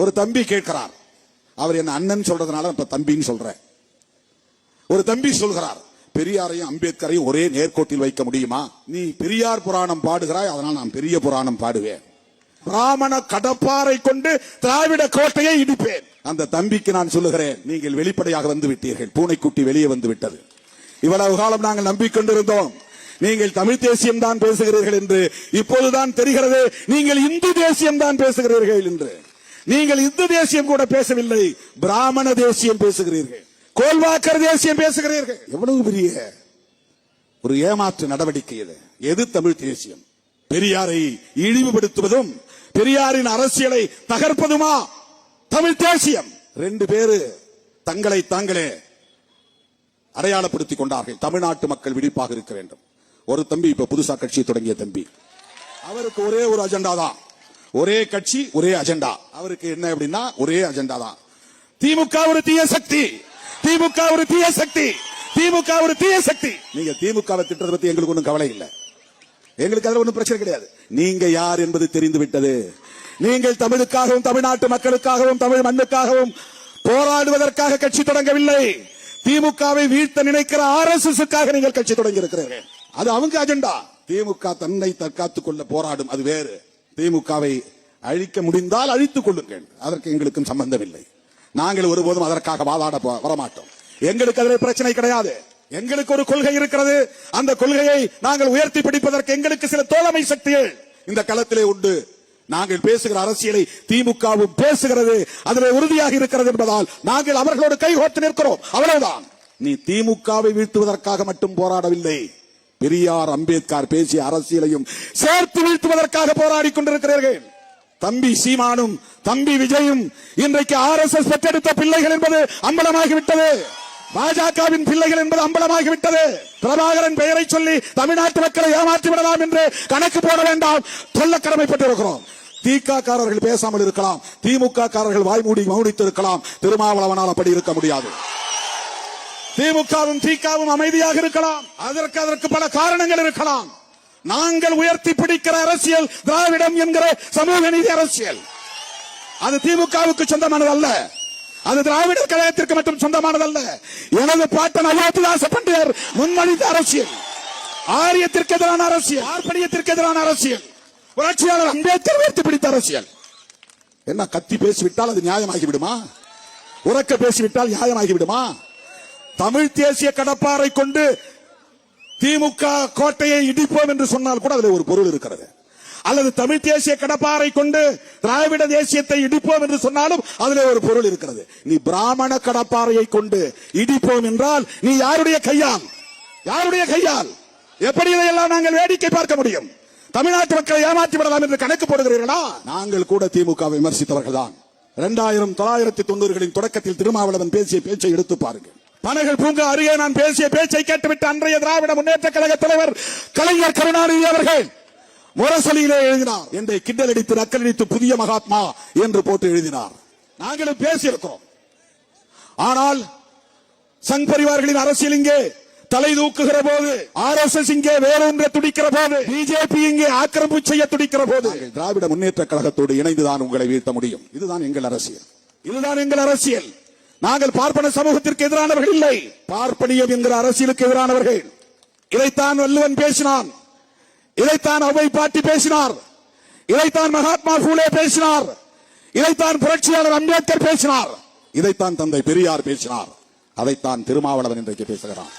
ஒரு தம்பி கேட்கிறார், அவர் என்ன அண்ணன் சொல்றதுனால இப்ப தம்பின்னு சொல்றேன். ஒரு தம்பி சொல்கிறார், பெரியாரையும் அம்பேத்கரையும் ஒரே நேர்கோட்டில் வைக்க முடியுமா? நீ பெரியார் புராணம் பாடுகிறாய், அதனால் நான் பெரிய புராணம் பாடுவேன். பிராமண கடப்பாரை கொண்டு திராவிட கோட்டையை இடிப்பேன். அந்த தம்பிக்கு நான் சொல்லுகிறேன், நீங்கள் வெளிப்படையாக வந்து விட்டீர்கள். பூனைக்குட்டி வெளியே வந்து விட்டது. இவ்வளவு காலம் நாங்கள் நம்பிக்கொண்டிருந்தோம் நீங்கள் தமிழ் தேசியம் தான் பேசுகிறீர்கள் என்று. இப்போதுதான் தெரிகிறது நீங்கள் இந்து தேசியம் தான் பேசுகிறீர்கள் என்று. நீங்கள் இந்து தேசியம் கூட பேசவில்லை, பிராமண தேசியம் பேசுகிறீர்கள், கோல்வாக்கர் தேசியம் பேசுகிறீர்கள். எவ்வளவு பெரிய ஒரு ஏமாற்று நடவடிக்கை இது. எது தமிழ் தேசியம்? பெரியாரை இழிவுபடுத்துவதும் பெரியாரின் அரசியலை தகர்ப்பதுமா தமிழ் தேசியம்? ரெண்டு பேரு தங்களை தாங்களே அடையாளப்படுத்திக் கொண்டார்கள். தமிழ்நாட்டு மக்கள் விழிப்பாக இருக்க வேண்டும். ஒரு தம்பி இப்ப புதுசா கட்சி தொடங்கிய தம்பி, அவருக்கு ஒரே ஒரு அஜெண்டா தான். ஒரே கட்சி ஒரே அஜெண்டா. அவருக்கு என்ன அப்படின்னா ஒரே அஜெண்டா தான். திமுக ஒரு தீய சக்தி, திமுக ஒரு தீய சக்தி, திமுக ஒரு தீய சக்தி. நீங்க திமுகவை திட்டத்தை பத்தி எங்களுக்கு ஒன்றும் கவலை இல்லை, எங்களுக்கு அதுல ஒன்றும் பிரச்சனை கிடையாது. நீங்க யார் என்பது தெரிந்து விட்டது. நீங்கள் தமிழுக்காகவும் தமிழ்நாட்டு மக்களுக்காகவும் தமிழ் மண்ணுக்காகவும் போராடுவதற்காக கட்சி தொடங்கவில்லை. திமுகவை வீழ்த்த நினைக்கிற RSSக்காக நீங்கள் கட்சி தொடங்கி இருக்கிறீர்கள். அது அவங்க அஜெண்டா. திமுக தன்னை தற்காத்துக் கொள்ள போராடும், அது வேறு. திமுகவை அழிக்க முடிந்தால் அழித்துக் கொள்ளுங்கள், அதற்கு எங்களுக்கும் சம்பந்தம் இல்லை. நாங்கள் ஒருபோதும் அதற்காக வாதாட வரமாட்டோம். எங்களுக்கு அதில் பிரச்சனை கிடையாது. எங்களுக்கு ஒரு கொள்கை இருக்கிறது. அந்த கொள்கையை நாங்கள் உயர்த்தி பிடிப்பதற்கு எங்களுக்கு சில தோழமை சக்திகள் இந்த களத்திலே உண்டு. நாங்கள் பேசுகிற அரசியலை திமுகவும் பேசுகிறது, அதில் உறுதியாக இருக்கிறது என்பதால் நாங்கள் அவர்களோடு கைகோர்த்து நிற்கிறோம், அவ்வளவுதான். நீ திமுகவை வீழ்த்துவதற்காக மட்டும் போராடவில்லை, பெரியார் அம்பேத்கர் பேசிய அரசியலையும் சேர்த்து வீழ்த்துவதற்காக போராடி கொண்டிருக்கிறீர்கள். தம்பி சீமானும் தம்பி விஜயும் இன்றைக்கு RSS பெற்றெடுத்த பிள்ளைகள் என்பது அம்பலமாகிவிட்டது. பாஜகவின் பிள்ளைகள் என்பது அம்பலமாகிவிட்டது. பிரபாகரன் பெயரை சொல்லி தமிழ்நாட்டு மக்களை ஏமாற்றி விடலாம் என்று கணக்கு போட வேண்டாம், சொல்ல கடமைப்பட்டிருக்கிறோம். திகாரர்கள் பேசாமல் இருக்கலாம், திமுக காரர்கள் வாய்மூடி மௌனித்து இருக்கலாம். திருமாவளவனால் அப்படி இருக்க முடியாது. திமுகவும் திகாவும் அமைதியாக இருக்கலாம், அதற்கு பல காரணங்கள் இருக்கலாம். நாங்கள் உயர்த்தி பிடிக்கிற அரசியல் திராவிடம் என்கிற சமூக நீதி அரசியல். அது திமுகவுக்கு சொந்தமானது அல்ல, அது திராவிடர் கழகத்திற்கு மட்டும் சொந்தமானதல்ல. எனது பாட்டன் அயோத்திதாச பண்டிதர் முன்மொழிந்த அரசியல், ஆரியத்திற்கு எதிரான அரசியல், பார்ப்பனியத்திற்கு எதிரான அரசியல், புரட்சியாளர் அம்பேத்கர் உயர்த்தி பிடித்த அரசியல். என்ன கத்தி பேசிவிட்டால் அது நியாயமாகி விடுமா? உறக்க பேசிவிட்டால் நியாயமாகி விடுமா? தமிழ் தேசிய கடப்பாரை கொண்டு திமுக கோட்டையை இடிப்போம் என்று சொன்னால் கூட அதில் ஒரு பொருள் இருக்கிறது. அல்லது தமிழ் தேசிய கடப்பாரை கொண்டு திராவிட தேசியத்தை இடிப்போம் என்று சொன்னாலும் அதிலே ஒரு பொருள் இருக்கிறது. நீ பிராமண கடப்பாறையை கொண்டு இடிப்போம் என்றால் நீ யாருடைய கையால், யாருடைய கையால்? எப்படி இதையெல்லாம் நாங்கள் வேடிக்கை பார்க்க முடியும்? தமிழ்நாட்டு மக்களை ஏமாற்றி விடலாம் என்று கணக்கு போடுகிறீர்களா? நாங்கள் கூட திமுக விமர்சித்தவர்கள் தான். 1990களின் தொடக்கத்தில் திருமாவளவன் பேசிய பேச்சை எடுத்து பாருங்கள். பனைகள் பூங்கா அருகே நான் பேசிய பேச்சை கேட்டுவிட்டு அன்றைய திராவிட முன்னேற்ற கழக தலைவர் கலைஞர் கருணாநிதி அவர்கள் முரசொலியிலே எழுதினார். என்னை கிண்டல் அடித்து நக்கலடித்து புதிய மகாத்மா என்று போட்டு எழுதினார். நாங்களும் பேசியிருக்கிறோம். ஆனால் சங் பரிவார்களின் அரசியல் இங்கே தலை தூக்குகிற போது, RSS இங்கே வேறொன்றை துடிக்கிற போது, பிஜேபி இங்கே ஆக்கிரமிப்பு செய்ய துடிக்கிற போது திராவிட முன்னேற்ற கழகத்தோடு இணைந்துதான் உங்களை வீழ்த்த முடியும். இதுதான் எங்கள் அரசியல், இதுதான் எங்கள் அரசியல். நாங்கள் பார்ப்பன சமூகத்திற்கு எதிரானவர்கள் இல்லை, பார்ப்பனியம் என்கிற அரசியலுக்கு எதிரானவர்கள். இதைத்தான் வள்ளுவன் பேசினான், இதைத்தான் அவை பாட்டி பேசினார், இதைத்தான் மகாத்மா பூலே பேசினார், இதைத்தான் புரட்சியாளர் அம்பேத்கர் பேசினார், இதைத்தான் தந்தை பெரியார் பேசினார், அதைத்தான் திருமாவளவன் இன்றைக்கு பேசுகிறார்.